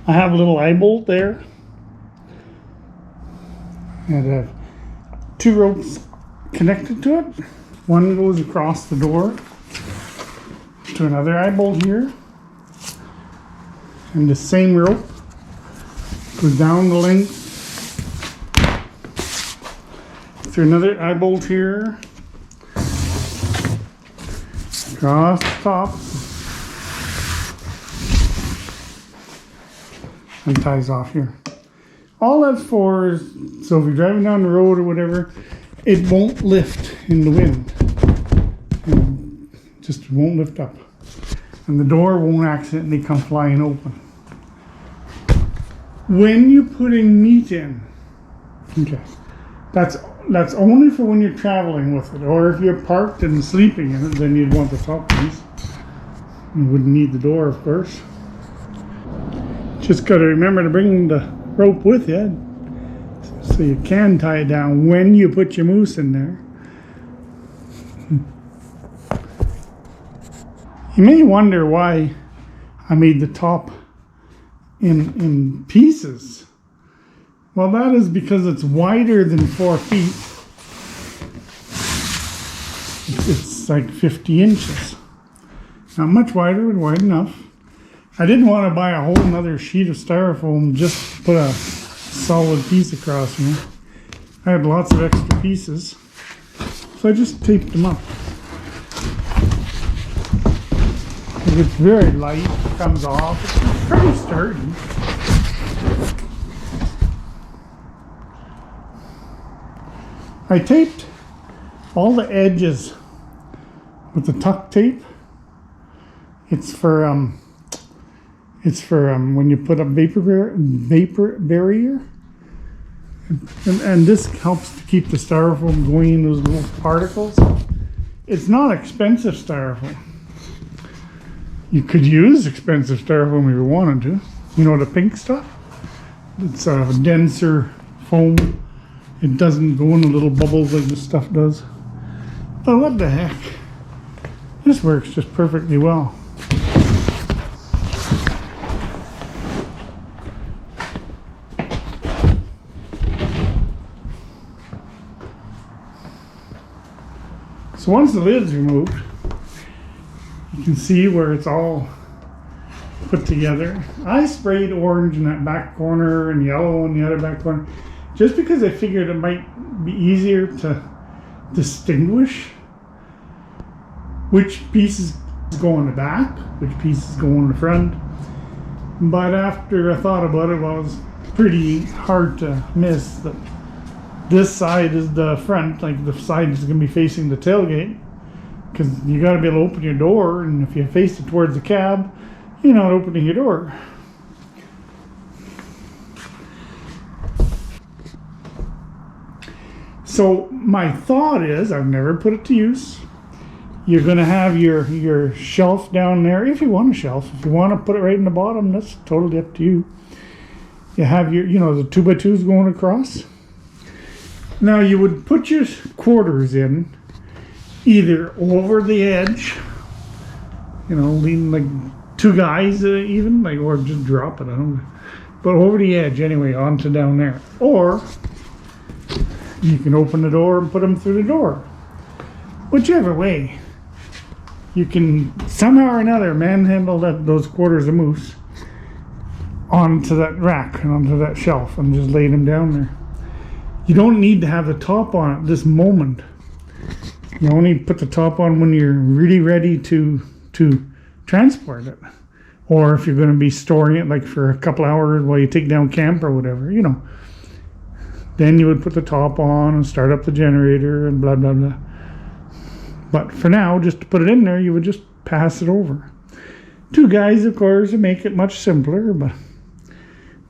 I have a little eye bolt there. And I have 2 ropes connected to it. One goes across the door to another eye bolt here. And the same rope goes down the length through another eye bolt here. Across the top. And ties off here. All that's for is, so if you're driving down the road or whatever, it won't lift in the wind. It just won't lift up. And the door won't accidentally come flying open. When you're putting meat in, okay, that's only for when you're traveling with it. Or if you're parked and sleeping in it, then you'd want the top piece. You wouldn't need the door, of course. Just got to remember to bring the rope with you so you can tie it down when you put your moose in there. You may wonder why I made the top in pieces. Well, that is because it's wider than 4 feet. It's like 50 inches. Not much wider, but wide enough. I didn't want to buy a whole nother sheet of styrofoam just to put a solid piece across here. I had lots of extra pieces, so I just taped them up. It's very light, it comes off, it's pretty sturdy. I taped all the edges with the tuck tape. It's for when you put a vapor barrier, and this helps to keep the styrofoam going in those little particles. It's not expensive styrofoam. You could use expensive styrofoam if you wanted to. You know, the pink stuff? It's a denser foam. It doesn't go in the little bubbles like this stuff does. But what the heck? This works just perfectly well. So once the lid's removed, you can see where it's all put together. I sprayed orange in that back corner and yellow in the other back corner, just because I figured it might be easier to distinguish which pieces go in the back, which pieces go in the front. But after I thought about it, well, it was pretty hard to miss that this side is the front, like the side is going to be facing the tailgate, because you got to be able to open your door, and if you face it towards the cab, you're not opening your door. So my thought is, I've never put it to use, you're going to have your shelf down there, if you want a shelf. If you want to put it right in the bottom, that's totally up to you. You have your, you know, the 2x2s going across. Now you would put your quarters in either over the edge, you know, leaning like 2 guys even, like, or just drop it, I don't know. But over the edge anyway, onto down there. Or you can open the door and put them through the door. Whichever way. You can somehow or another manhandle those quarters of moose onto that rack and onto that shelf and just lay them down there. You don't need to have the top on at this moment. You only put the top on when you're really ready to transport it. Or if you're going to be storing it like for a couple hours while you take down camp or whatever, you know. Then you would put the top on and start up the generator and blah, blah, blah. But for now, just to put it in there, you would just pass it over. 2 guys, of course, would make it much simpler, but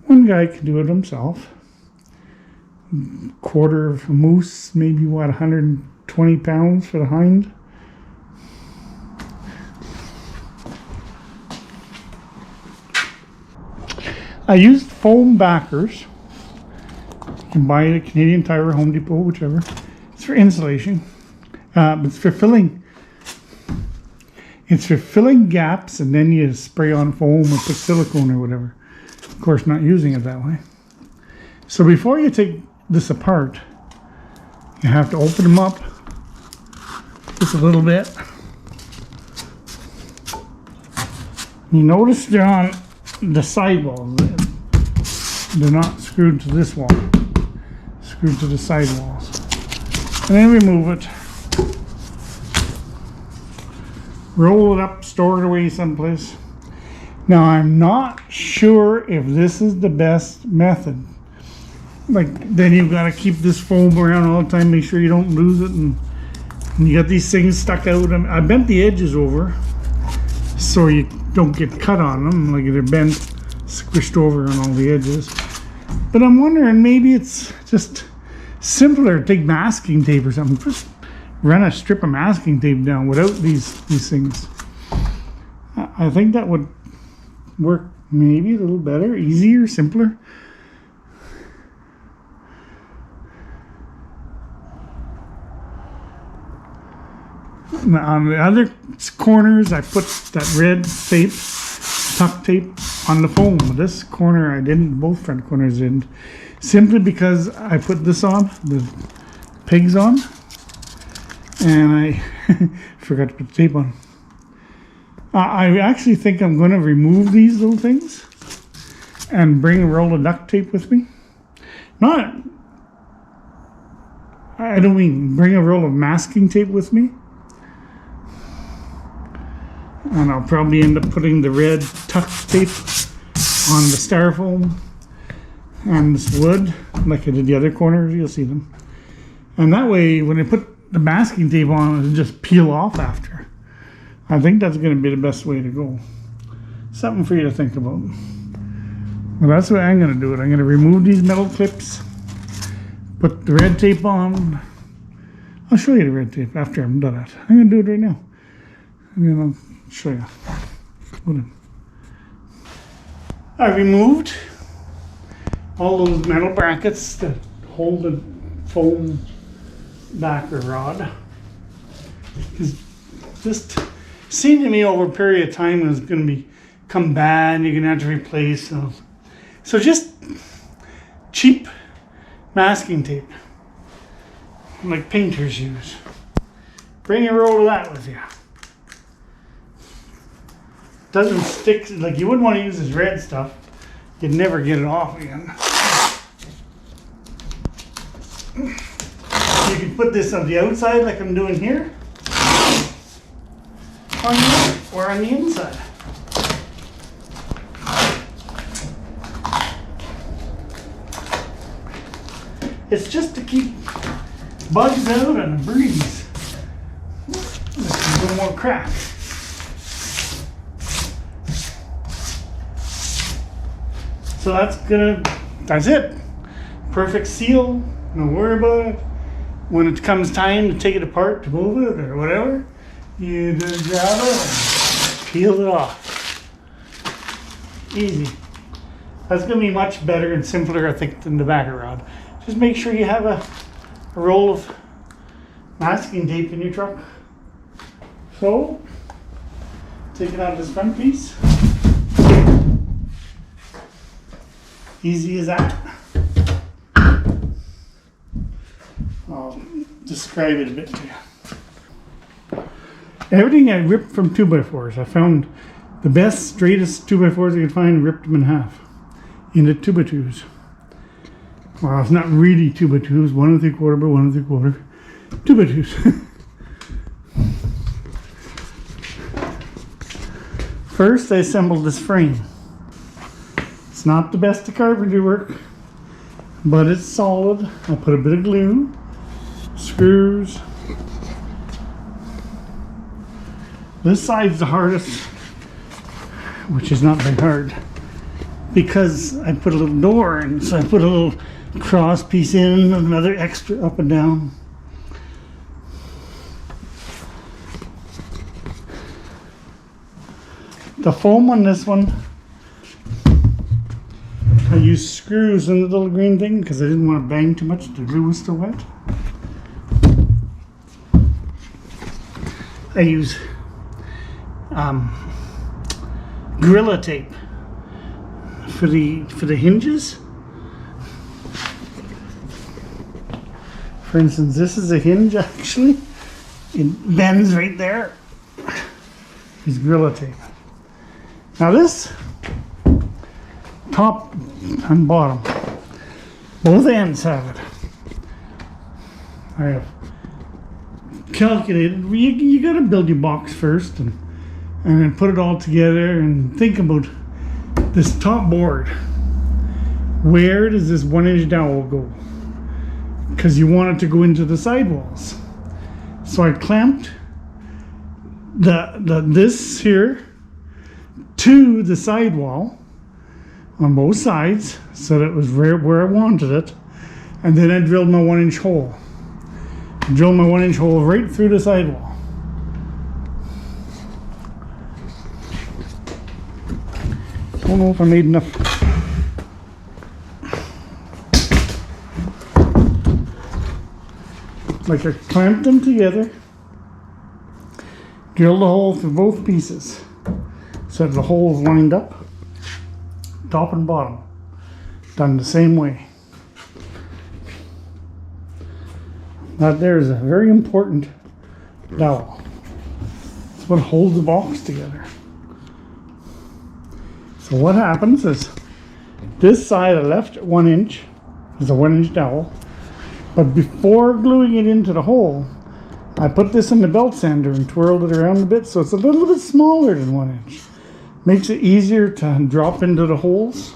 1 guy can do it himself. Quarter of a moose, maybe what, 120 pounds for the hind. I used foam backers. You can buy it at Canadian Tire or Home Depot, whichever. It's for insulation. It's for filling. It's for filling gaps, and then you spray on foam or put silicone or whatever. Of course, not using it that way. So before you take this apart, you have to open them up just a little bit. You notice they're on the sidewalls. They're not screwed to this wall. Screwed to the sidewalls. And then remove it. Roll it up, store it away someplace. Now I'm not sure if this is the best method. Like, then you've got to keep this foam around all the time, make sure you don't lose it, and you got these things stuck out. I bent the edges over so you don't get cut on them, like they're bent, squished over on all the edges. But I'm wondering, maybe it's just simpler to take masking tape or something. Just run a strip of masking tape down without these things. I think that would work maybe a little better, easier, simpler. On the other corners, I put that red tape, tuck tape, on the foam. This corner I didn't, both front corners didn't. Simply because I put this on, the pegs on, and I forgot to put the tape on. I actually think I'm going to remove these little things and bring a roll of duct tape with me. I don't mean bring a roll of masking tape with me. And I'll probably end up putting the red tuck tape on the styrofoam and this wood, like I did the other corners. You'll see them. And that way, when I put the masking tape on, it'll just peel off after. I think that's going to be the best way to go. Something for you to think about. Well, that's the way I'm going to do it. I'm going to remove these metal clips, put the red tape on. I'll show you the red tape after I'm done it. I'm going to do it right now. And then I'll show you. I removed all those metal brackets that hold the foam backer rod. Because just seemed to me over a period of time it was going to become bad and you're going to have to replace. So just cheap masking tape, like painters use. Bring a roll of that with you. Doesn't stick, like you wouldn't want to use this red stuff. You'd never get it off again. You can put this on the outside like I'm doing here, or on the inside. It's just to keep bugs out and a breeze. There's a little more crack. So that's it. Perfect seal, no worry about it. When it comes time to take it apart to move it or whatever, you just grab it and peel it off. Easy. That's going to be much better and simpler, I think, than the backer rod. Just make sure you have a roll of masking tape in your truck. So, taking out this front piece. Easy as that. I'll describe it a bit to you. Everything I ripped from 2x4s. I found the best, straightest 2x4s I could find, ripped them in half into 2x2s. Well, it's not really 2x2s, 1 3/4 by 1 3/4. 2x2s. First, I assembled this frame. It's not the best of carpentry work, but it's solid. I put a bit of glue, screws. This side's the hardest, which is not very hard, because I put a little door in, so I put a little cross piece in, another extra up and down. The foam on this one, I used screws in the little green thing because I didn't want to bang too much. The glue was still wet. I use Gorilla tape. for the hinges. For instance, this is a hinge actually. It bends right there. Is Gorilla Tape. Now this top and bottom, both ends have it. I have calculated. You got to build your box first and then put it all together and think about this top board. Where does this 1-inch dowel go? Because you want it to go into the sidewalls. So I clamped this here to the sidewall on both sides so that it was where I wanted it, and then I drilled my 1-inch hole. Drilled my 1-inch hole right through the sidewall. Don't know if I made enough. Like I clamped them together, drilled a hole through both pieces so that the holes lined up, top and bottom, done the same way. That there is a very important dowel. It's what holds the box together. So what happens is this side I left at 1 inch is a 1-inch dowel. But before gluing it into the hole, I put this in the belt sander and twirled it around a bit so it's a little bit smaller than 1 inch. Makes it easier to drop into the holes.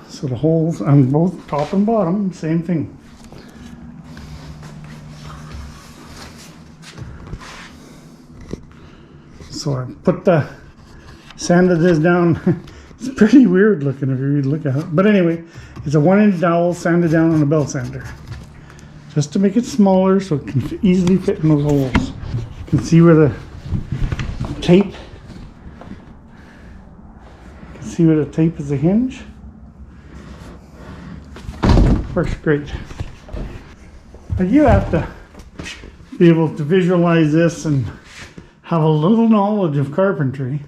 So the holes on both top and bottom, same thing. So I put sanded this down. It's pretty weird looking if you really look at it. But anyway, it's a 1-inch dowel sanded down on a belt sander. Just to make it smaller so it can easily fit in those holes. You can see where the tape, is a hinge. Works great. But you have to be able to visualize this and have a little knowledge of carpentry.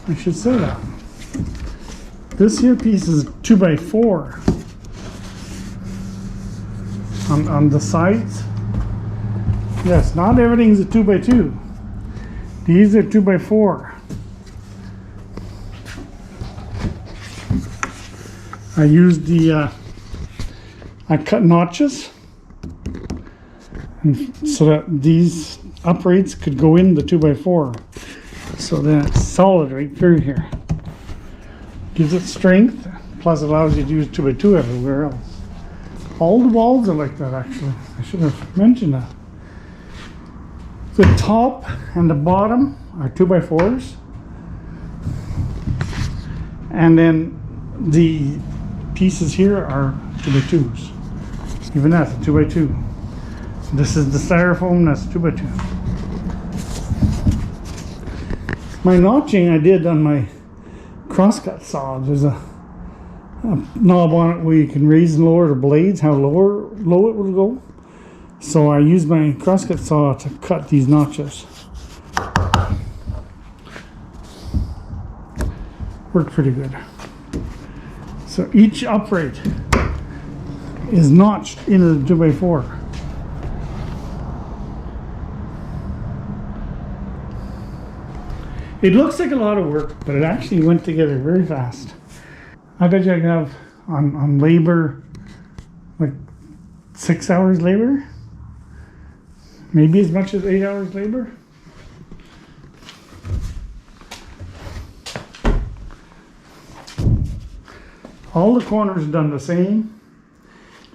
I should say that. This here piece is 2x4 on the sides. Yes, not everything's a 2x2. These are 2x4. I used I cut notches and so that these uprights could go in the 2x4. So then it's solid right through here. Gives it strength, plus it allows you to use 2x2 everywhere else. All the walls are like that actually. I should have mentioned that. The top and the bottom are 2x4s. And then the pieces here are 2x2s. Even that's a 2x2. This is the styrofoam, that's 2x2. My notching I did on my crosscut saw. There's a knob on it where you can raise and lower the blades, how low it will go. So I used my crosscut saw to cut these notches. Worked pretty good. So each upright is notched into the 2x4. It looks like a lot of work, but it actually went together very fast. I bet you I can have on labor like 6 hours labor, maybe as much as 8 hours labor. All the corners are done the same.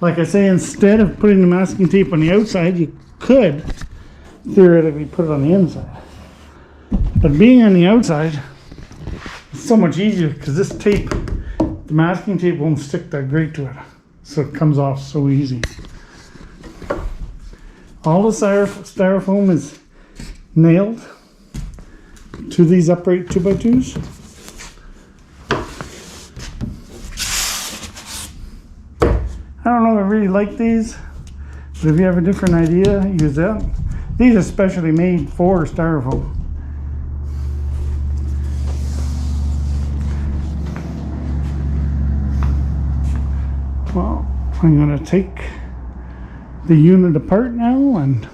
Like I say, instead of putting the masking tape on the outside, you could theoretically put it on the inside. But being on the outside, it's so much easier because this tape, the masking tape won't stick that great to it. So it comes off so easy. All the styrofoam is nailed to these upright 2x2s. I don't know if I really like these, but if you have a different idea, use that. These are specially made for styrofoam. Well, I'm going to take the unit apart now and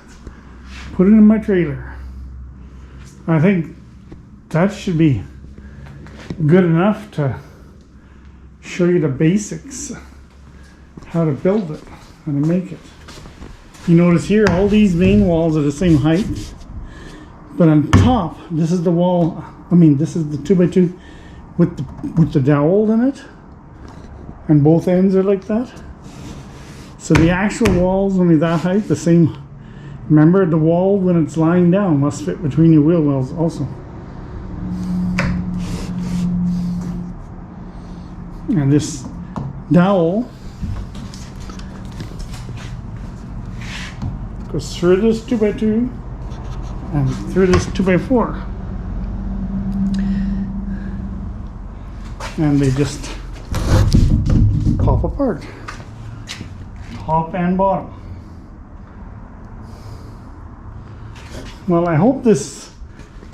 put it in my trailer. I think that should be good enough to show you the basics, how to build it, how to make it. You notice here all these main walls are the same height, but on top, this is the wall, this is the 2x2 with the dowel in it, and both ends are like that. So the actual wall's only that height, the same. Remember, the wall when it's lying down must fit between your wheel wells also. And this dowel goes through this 2x2 and through this 2x4. And they just pop apart, top and bottom. Well, I hope this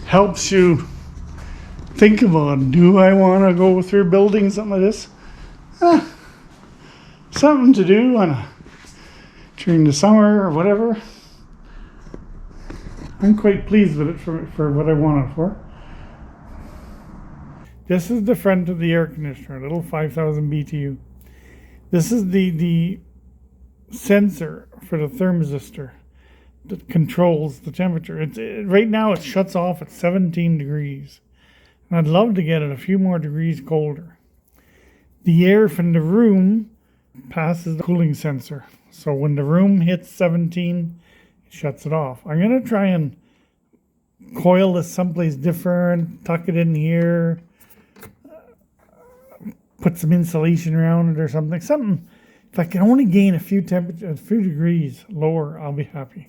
helps you think about, do I want to go through building something like this? Something to do during the summer or whatever. I'm quite pleased with it for what I want it for. This is the front of the air conditioner, a little 5000 BTU. This is the sensor for the thermistor that controls the temperature. Right now it shuts off at 17 degrees. And I'd love to get it a few more degrees colder. The air from the room passes the cooling sensor. So when the room hits 17, it shuts it off. I'm going to try and coil this someplace different, tuck it in here, put some insulation around it or something. If I can only gain a few degrees lower, I'll be happy.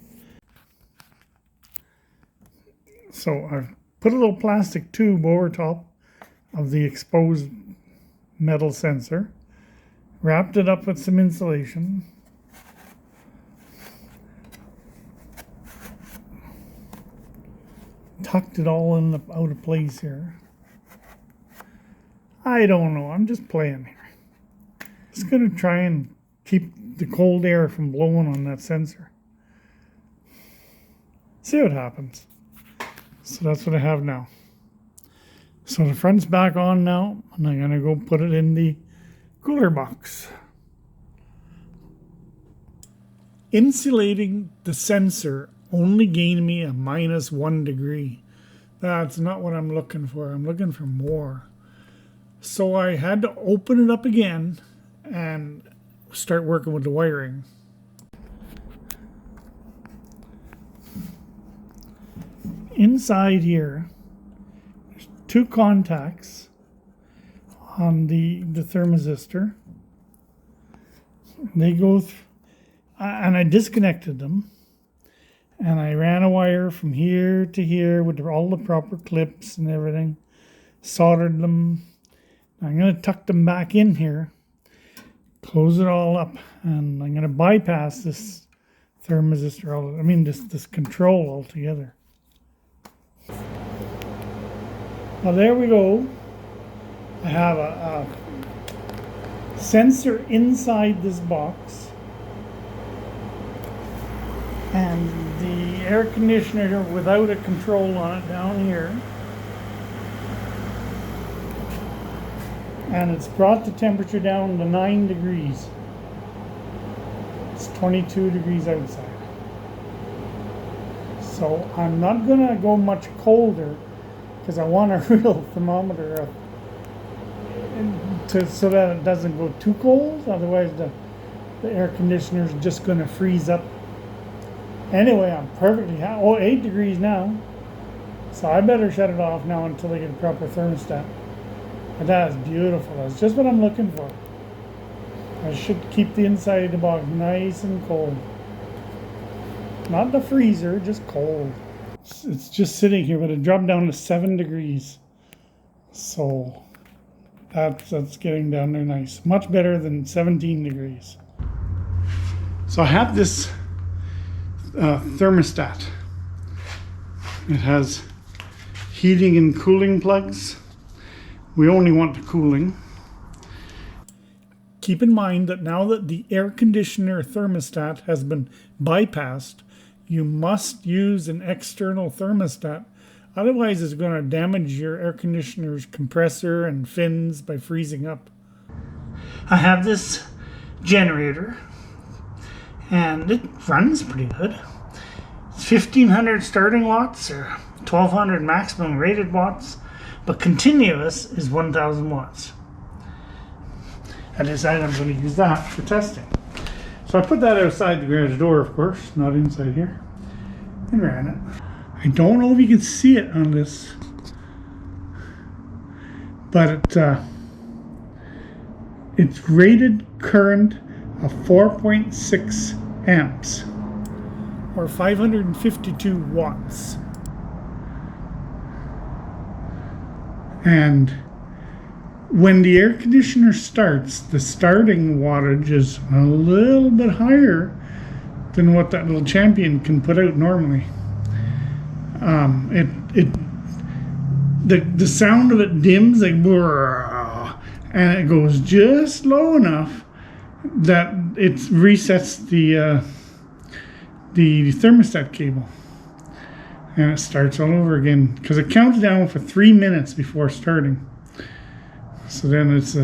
So I've put a little plastic tube over top of the exposed metal sensor, wrapped it up with some insulation, tucked it all out of place here. I don't know, I'm just playing here. Just going to try and keep the cold air from blowing on that sensor. See what happens. So that's what I have now. So the front's back on now, and I'm going to go put it in the cooler box. Insulating the sensor only gained me a -1 degree. That's not what I'm looking for. I'm looking for more. So I had to open it up again and start working with the wiring. Inside here, there's 2 contacts on the thermistor. They go through, and I disconnected them, and I ran a wire from here to here with all the proper clips and everything, soldered them. I'm going to tuck them back in here, close it all up, and I'm going to bypass this thermistor, this control altogether. Now there we go. I have a sensor inside this box, and the air conditioner without a control on it down here. And it's brought the temperature down to 9 degrees. It's 22 degrees outside. So I'm not going to go much colder because I want a real thermometer so that it doesn't go too cold. Otherwise the air conditioner is just going to freeze up. Anyway, I'm perfectly happy. 8 degrees now. So I better shut it off now until I get a proper thermostat. But that is beautiful. That's just what I'm looking for. I should keep the inside of the box nice and cold. Not the freezer, just cold. It's just sitting here, but it dropped down to 7 degrees. So that's getting down there nice. Much better than 17 degrees. So I have this thermostat. It has heating and cooling plugs. We only want the cooling. Keep in mind that now that the air conditioner thermostat has been bypassed, you must use an external thermostat. Otherwise, it's going to damage your air conditioner's compressor and fins by freezing up. I have this generator, and it runs pretty good. It's 1500 starting watts or 1200 maximum rated watts, but continuous is 1000 watts. I decided I'm going to use that for testing. So I put that outside the garage door, of course, not inside here, and ran it. I don't know if you can see it on this, but it's rated current of 4.6 amps, or 552 watts. And when the air conditioner starts, the starting wattage is a little bit higher than what that little Champion can put out normally. The sound of it dims like brrr, and it goes just low enough that it resets the thermostat cable, and it starts all over again because it counts down for 3 minutes before starting. So then it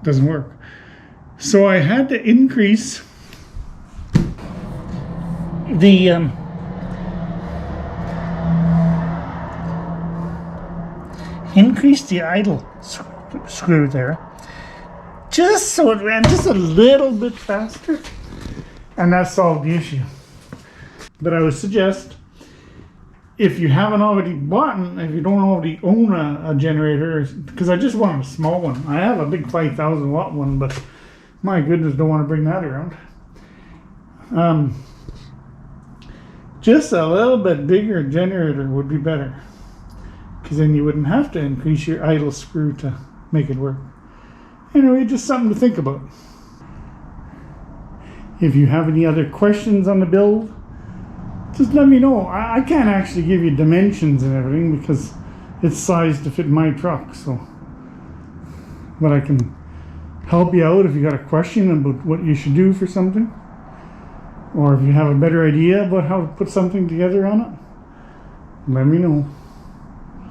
doesn't work. So I had to increase the idle screw there, just so it ran just a little bit faster, and that solved the issue. But I would suggest, if you haven't already bought, if you don't already own a generator, because I just want a small one. I have a big 5,000 watt one, but my goodness, don't want to bring that around. Just a little bit bigger generator would be better, because then you wouldn't have to increase your idle screw to make it work. Anyway, just something to think about. If you have any other questions on the build, just let me know. I can't actually give you dimensions and everything because it's sized to fit my truck. But I can help you out if you got a question about what you should do for something, or if you have a better idea about how to put something together on it, let me know.